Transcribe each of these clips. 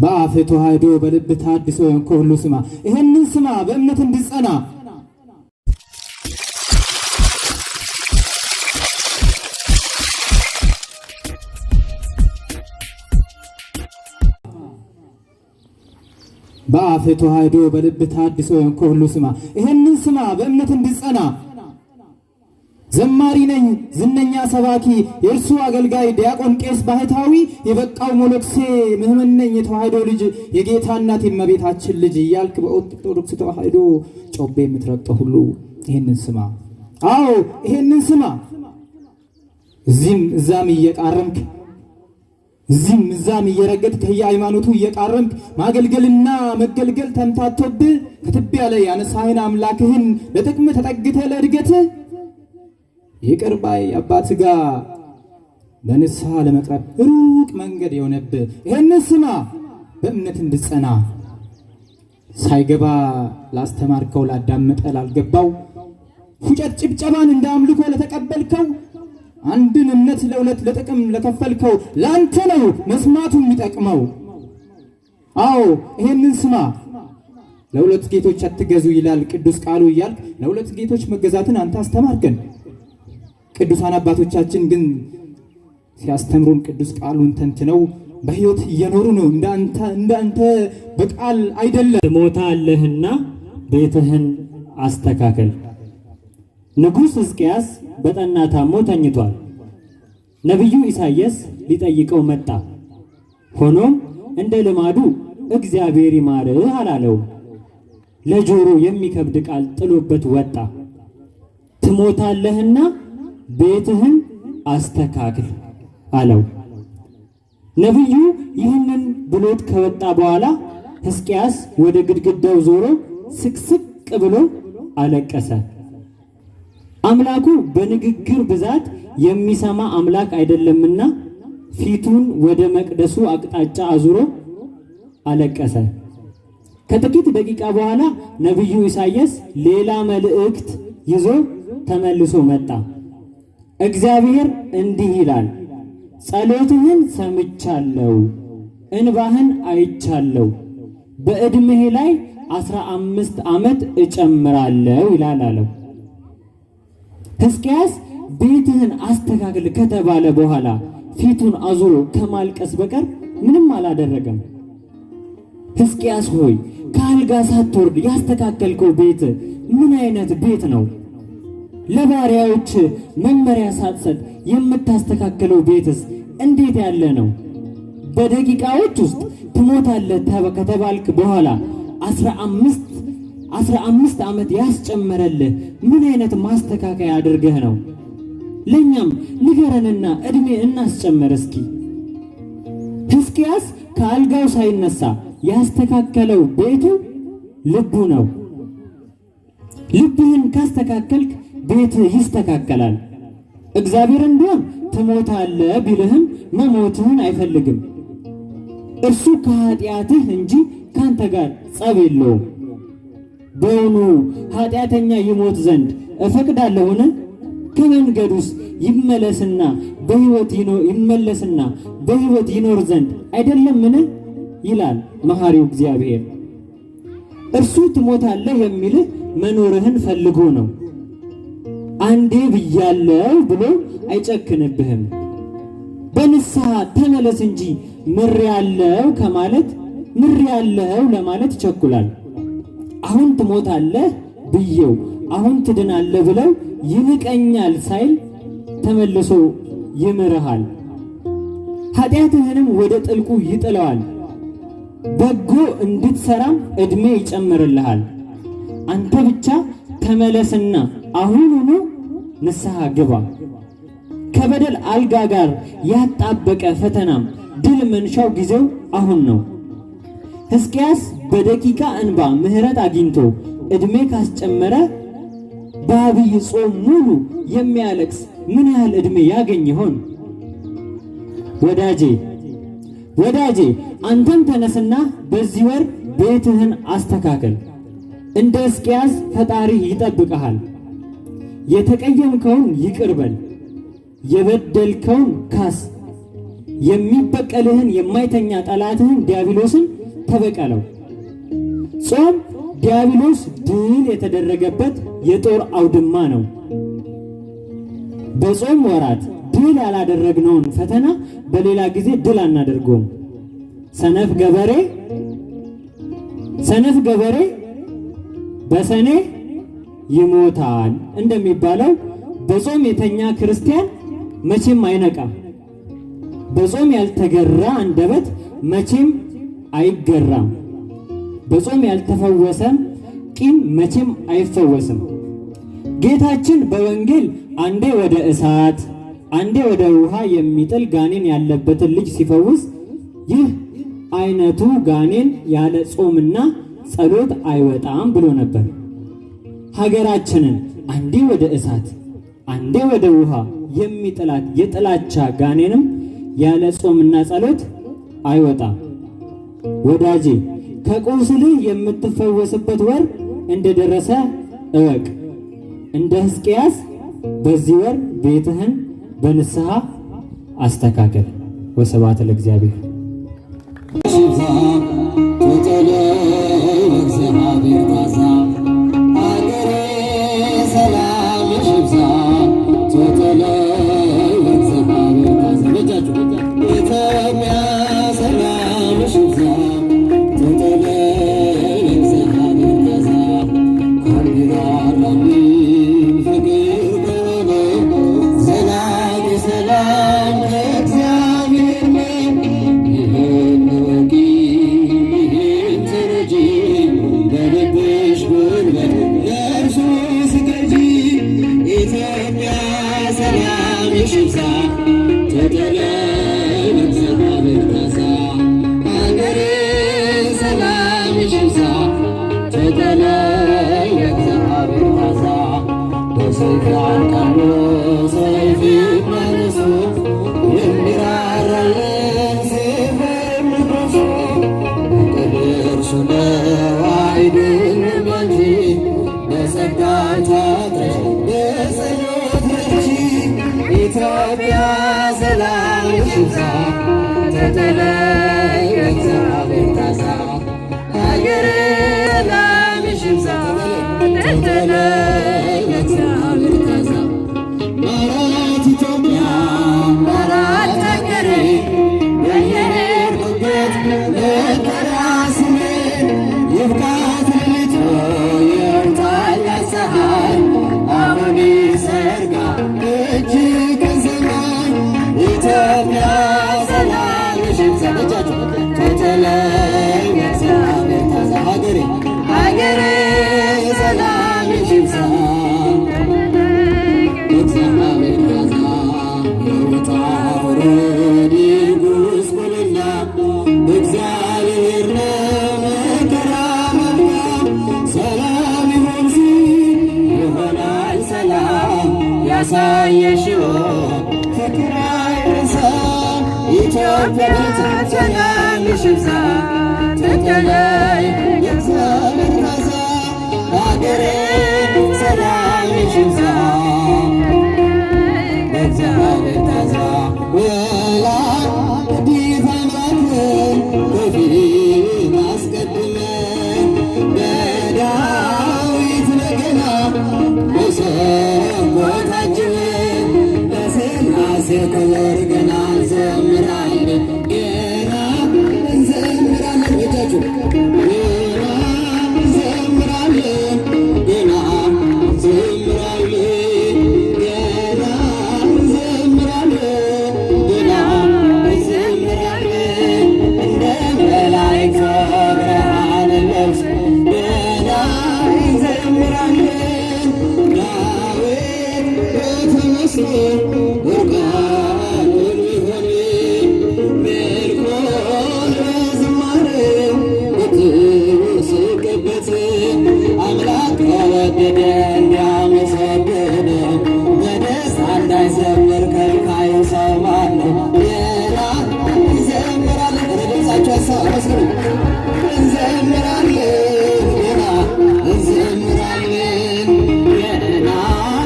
በአፍ ተዋህዶ በልብ ታድሶ ሁሉ ስማ። ይሄንን ስማ በእምነት እንድጸና በአፍ ተዋህዶ በልብ ታድሶ ሁሉ ስማ። ይሄንን ስማ በእምነት እንድጸና ዘማሪ ነኝ ዝነኛ ሰባኪ የእርሱ አገልጋይ ዲያቆን ቄስ ባህታዊ የበቃው ሞሎክሴ ምእመን ነኝ የተዋህዶ ልጅ የጌታ እናት የእመቤታችን ልጅ እያልክ በኦርቶዶክስ ተዋህዶ ጮቤ የምትረግጠው ሁሉ ይሄንን ስማ። አዎ ይሄንን ስማ። እዚህም እዛም እየቃረምክ እዚህም እዛም እየረገጥክ ከየሃይማኖቱ እየቃረምክ ማገልገልና መገልገል ተምታቶብህ ከትቢያ ላይ ያነሳህን አምላክህን ለጥቅም ተጠግተህ ለእድገትህ ይቅር ባይ አባት ጋር በንስሐ ለመቅረብ ሩቅ መንገድ የሆነብህ ይሄንን ስማ በእምነት እንድጸና ሳይገባ ላስተማርከው ላዳመጠ ላልገባው ፉጨት ጭብጨባን እንደ አምልኮ ለተቀበልከው አንድን እምነት ለሁለት ለጥቅም ለከፈልከው ላንተ ነው መስማቱ የሚጠቅመው። አዎ ይሄንን ስማ። ለሁለት ጌቶች አትገዙ ይላል ቅዱስ ቃሉ እያልክ ለሁለት ጌቶች መገዛትን አንተ አስተማርከን። ቅዱሳን አባቶቻችን ግን ሲያስተምሩን ቅዱስ ቃሉን ተንትነው በሕይወት እየኖሩ ነው። እንዳንተ በቃል አይደለም። ትሞታለህና ቤትህን አስተካከል። ንጉሥ ሕዝቅያስ በጠና ታሞ ተኝቷል። ነቢዩ ኢሳይያስ ሊጠይቀው መጣ። ሆኖም እንደ ልማዱ እግዚአብሔር ይማርህ አላለው። ለጆሮ የሚከብድ ቃል ጥሎበት ወጣ። ትሞታለህና ቤትህን አስተካክል አለው። ነቢዩ ይህንን ብሎት ከወጣ በኋላ ሕዝቅያስ ወደ ግድግዳው ዞሮ ስቅስቅ ብሎ አለቀሰ። አምላኩ በንግግር ብዛት የሚሰማ አምላክ አይደለምና ፊቱን ወደ መቅደሱ አቅጣጫ አዙሮ አለቀሰ። ከጥቂት ደቂቃ በኋላ ነቢዩ ኢሳይያስ ሌላ መልእክት ይዞ ተመልሶ መጣ። እግዚአብሔር እንዲህ ይላል፣ ጸሎትህን ሰምቻለሁ፣ እንባህን አይቻለሁ፣ በዕድሜህ ላይ 15 ዓመት እጨምራለሁ ይላል አለው። ሕዝቅያስ ቤትህን አስተካክል ከተባለ በኋላ ፊቱን አዙሮ ከማልቀስ በቀር ምንም አላደረገም። ሕዝቅያስ ሆይ ከአልጋ ሳትወርድ ያስተካከልከው ቤት ምን አይነት ቤት ነው? ለባሪያዎች መመሪያ ሳትሰጥ የምታስተካከለው ቤትስ እንዴት ያለ ነው? በደቂቃዎች ውስጥ ትሞታለህ ከተባልክ በኋላ 15 ዓመት ያስጨመረልህ ምን አይነት ማስተካከያ አድርገህ ነው? ለኛም ንገረንና እድሜ እናስጨምር እስኪ። ሕዝቅያስ ከአልጋው ሳይነሳ ያስተካከለው ቤቱ ልቡ ነው። ልብህን ካስተካከልክ ቤትህ ይስተካከላል። እግዚአብሔር እንዲሆን ትሞታለህ ቢልህም መሞትህን አይፈልግም። እርሱ ከኃጢአትህ እንጂ ካንተ ጋር ጸብ የለውም። በውኑ ኃጢአተኛ ይሞት ዘንድ እፈቅዳለሁን? ከመንገዱስ ይመለስና በሕይወት ይኖር ዘንድ አይደለምን? ይላል መሐሪው እግዚአብሔር። እርሱ ትሞታለህ የሚልህ መኖርህን ፈልጎ ነው። አንዴ ብያለሁ ብሎ አይጨክንብህም። በንስሐ ተመለስ እንጂ ምሬአለሁ ለማለት ይቸኩላል። አሁን ትሞታለህ ብዬው አሁን ትድናለህ ብለው ይንቀኛል ሳይል ተመልሶ ይምርሃል። ኃጢአትህንም ወደ ጥልቁ ይጥለዋል። በጎ እንድትሰራም ዕድሜ ይጨምርልሃል። አንተ ብቻ ተመለስና አሁኑኑ ንስሐ ግባ። ከበደል አልጋ ጋር ያጣበቀ ፈተናም ድል መንሻው ጊዜው አሁን ነው። ሕዝቅያስ በደቂቃ እንባ ምሕረት አግኝቶ ዕድሜ ካስጨመረ በአብይ ጾም ሙሉ የሚያለቅስ ምን ያህል ዕድሜ ያገኝ ይሆን? ወዳጄ አንተም ተነስና በዚህ ወር ቤትህን አስተካከል። እንደ ሕዝቅያስ ፈጣሪህ ይጠብቅሃል። የተቀየምከውን ይቅር በል፣ የበደልከውን ካስ፣ የሚበቀልህን የማይተኛ ጠላትህን ዲያብሎስን ተበቀለው። ጾም ዲያብሎስ ድል የተደረገበት የጦር አውድማ ነው። በጾም ወራት ድል ያላደረግነውን ፈተና በሌላ ጊዜ ድል አናደርገውም። ሰነፍ ገበሬ በሰኔ ይሞታል እንደሚባለው በጾም የተኛ ክርስቲያን መቼም አይነቃም። በጾም ያልተገራ አንደበት መቼም አይገራም። በጾም ያልተፈወሰም ቂም መቼም አይፈወስም። ጌታችን በወንጌል አንዴ ወደ እሳት አንዴ ወደ ውሃ የሚጥል ጋኔን ያለበትን ልጅ ሲፈውስ ይህ አይነቱ ጋኔን ያለ ጾምና ጸሎት አይወጣም ብሎ ነበር። ሀገራችንን አንዴ ወደ እሳት አንዴ ወደ ውሃ የሚጥላት የጥላቻ ጋኔንም ያለ ጾምና ጸሎት አይወጣም። ወዳጄ ከቁስልህ የምትፈወስበት ወር እንደደረሰ እወቅ። እንደ ሕዝቅያስ በዚህ ወር ቤትህን በንስሐ አስተካከል። ወስብሐት ለእግዚአብሔር። ኢትዮጵያ ሰላም ይብዛ ተተለይ እግዚአብሔር ታዛ ሀገሬ ሰላም ይብዛ ተተለይ እግዚአብሔር ታዛ ማራት ኢትዮጵያ ማራት ሀገሬ የሄድኩበት ለተራስሜ ይብቃት ልቶ የውጣላ ፀሐይ አሁን ሰርጋ እጅግ ዘመን ኢትዮጵያ ሰላም ይብዛ ተተለይ እግዚአብሔር ታዛ ሀገሬ ሰላም ይብዛ እግዚአብሔር ታዛ የውጣ ውረድ ጉስቁልና እግዚአብሔር ለመከራ መብያ ሰላም ይሁን ሲል ይሆናል ሰላም ያሳየሽው ፍቅር አይረሳም ኢትዮጵያ ሰላም ይብዛ ተተለይ እግዚአብሔር ታዛ ሀገሬ ሰላም ይብዛ እግዚአብሔር ታዛ ወላዲተ አምላክን በፊት አስቀድመን በዳዊት በገና መሰንቆ ታጅበን ለሥላሴ ክብር ገና እንዘምራለን ገና እንዘምራለን እጃችሁ ገና እንዘምራለን ገና እንዘምራለን ገና እንዘምራለን ገና እንዘምራለን እንደ መላእክት ብርሃንን ለብሰን ገና እንዘምራለን ዳዊት በተመስጦ ወርቃኑን ቢሆን መልኮን በዝማሬው ብትስቅበት አምላክ ከወደደን ያመሰገነን በደስታ እንዳይዘምር ከልካዩ ሰው ማነው? ገና እንዘምራለን ድምፃችሁ አመስግኑ እንዘምራለን ገና እንዘምራለን ገና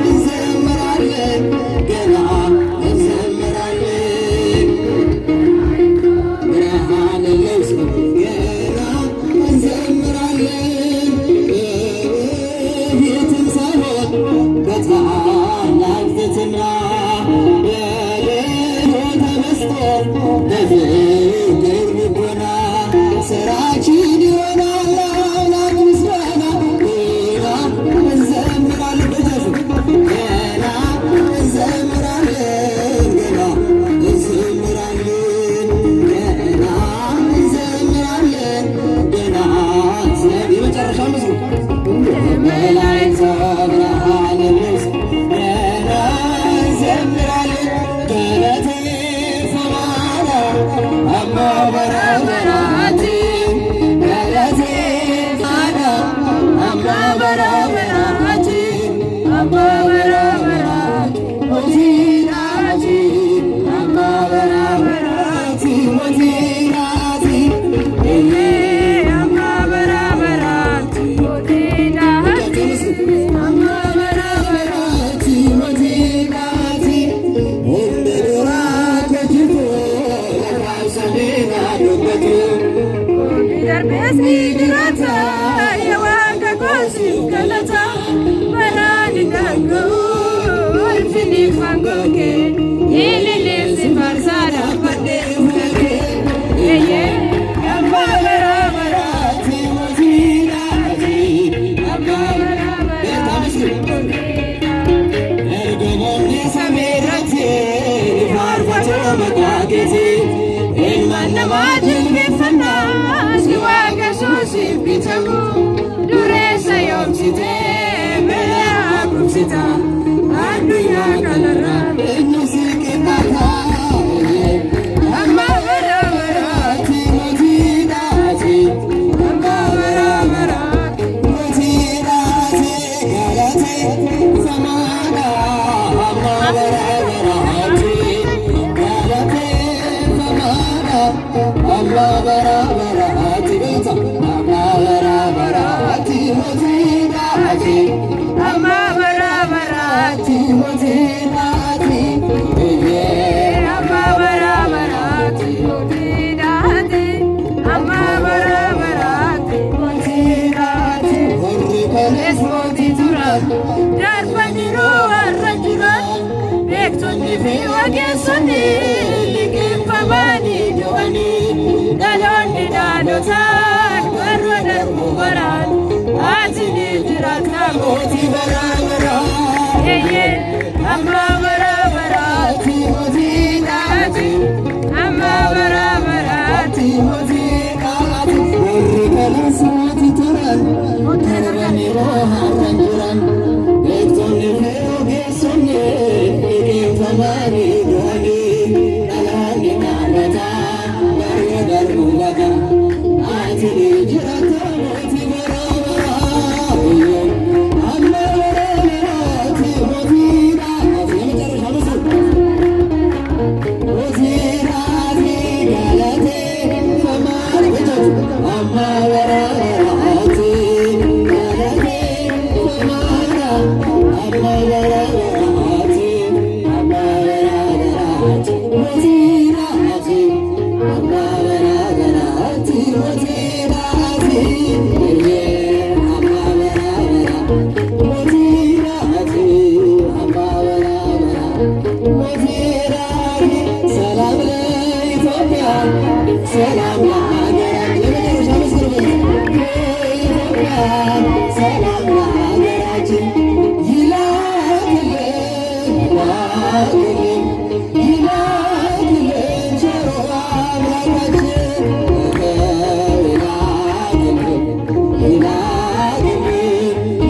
እንዘምራለን ገና ስራችን ይሆናል አምላክ ምስጋና ገና እንዘምራለን ገና እንዘምራለን ገና እንዘምራለን ገና እንዘምራለን ገና የመጨረሻ ምስሉ መላእክት ብርሃን ልብስ ገና እንዘምራለን ገለቴ ሰማና አሞ በረበራቲ ገለቴ ሳና አሞ በረበራቲ አሞ በረበራቲ ሞቲናቲ አሞ በረበራቲ ሞቲናቲ አሞ በረበራቲ ሞቲናቲ አሞ በረበራቲ ሞቲናቲ እንደራ ከጅቶ ለራሰኔና ዱበቱ ደርቤስ ግራታ የዋቀ ቆሲ ገለታ በራን ጋንጎ አልፊኒ ፋንጎኬ ይልል ሲፋርሳዳ ፈዴ ሁለኬ የየ በረበራቲ ሞቲናቲ አሞ በረበራቲ እርገሞኒ ሰሜረቲ ፋርፈቶ መቃጌቲ ilmanamatin bifana siwaga susi bitamu duresa yomsite bela abrupsita adunya kanara enusikitata amma barabarati motinati amma barabarati motinati galate samana amma barabarati galate samana amma barabarati beta amma barabarati motinati amma barabarati motinati amma barabarati mutinati amma barabarati motinati esmoti turan darfaniru arrajuran bektonni fi wagesonni liqinfamani duwani dalonni daalotan warra darbu baran atini jirata moti barabara yeye amma barabarati mutinati amma barabarati motinati warri turan darbaniru arrajuran bektonni fi wagesonni liqinfamani duwani dalonni daalotan warra darbu baran atini jirata moti barabara amma barabarati motinati የመጨረሻ ምስል motinati galate ሰማን በጃጁ አማ በራበራቲ galate ሰማና አማ በራበራቲ አማ በራበራቲ motinati አማ በራበራቲ motinati አማ በራበራቲ motinati አማ በራበራቲ motinati ሰላም ለኢትዮጵያ ሰላም ለሀገራችን የመጨረሻ ምስል ኢትዮጵያ ሰላም ለሀገራችን ይላክልን ይላክልን ቸሩ አምላካችን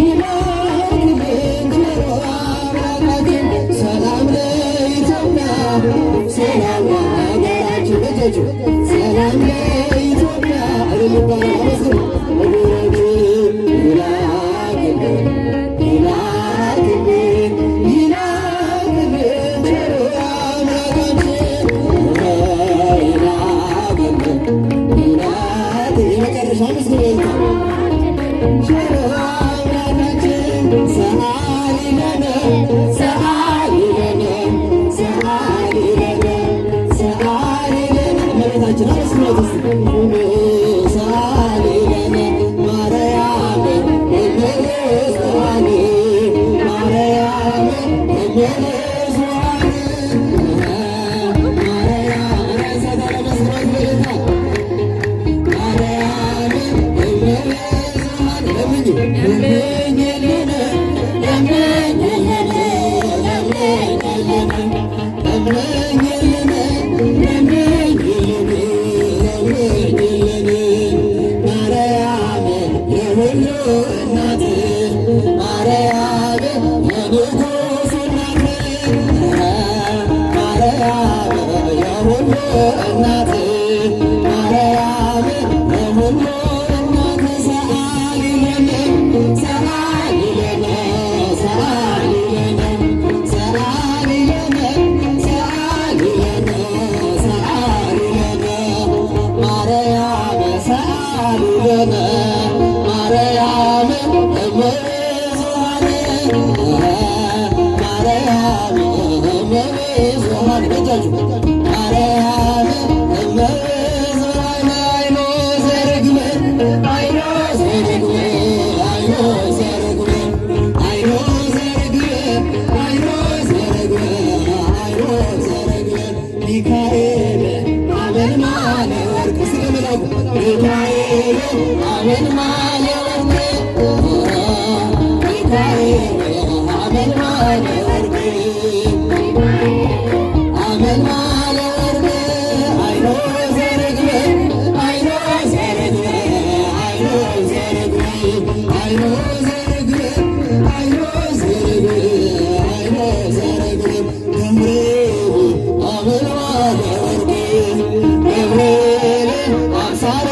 ይላክልን ቸሩ አምላካችን ሰላም ለኢትዮጵያ ሰላም ለሀገራችን በጀጁ ሰላም ለኢትዮጵያ እልልባል አመስግኑ እግራችን ይላክልን ይላክልን ይላክልን ቸሩ አምላካችን ይላክልን ይላክልን የመጨረሻ ምስል ቸሩ አምላካችን ሰአሊ ለነ ሰአሊ ለነ ሰአሊ ለነ ሰአሊ ለነ እመቤታችን አመስግኗት እስቲ ሰአሊ ለነ ማርያም እመ ብዙኃን ማርያም እመ ብዙኃን ማርያም ለምኝልን ለምኝልን ለምኝልን ለምኝልን ለምኝልን ለምኝልን ማርያም የሁሉ እናት ማርያም የንጉሥ እናት ማርያም የሁሉ እናት ማርያም የሁሉ እናት ሰአሊለነ ሰአሊለነ ሰአሊለነ ሰአሊለነ ሰአሊለነ ሰአሊለነ ማርያም ሰአሊለነ ማርያም እመብዙኃን ማርያም እመብዙኃን በእጃችሁ ማርያም እመብዙኃን አይኖ ዘርግበ አይኖ ዘርግበ አይኖ ዘርግበ አይኖ ዘርግበ አይኖ ዘርግበ አይኖ ዘርግበ ሚካኤል አመልማለ ወርቅ ስለመላኩ ሚካኤል አመልማለ ወርቅ ሚካኤል አመልማለ ወርቅ አመልማለ ወርቅ አይኖ ዘርግበ አይኖ ዘርግበ አይኖ ዘርግበ አይኖ ዘርግበ አይኖ ዘርግበ አይኖ ዘርግበ ገብርኤል አመልማለ ወርቅ ገብርኤል አምሳለ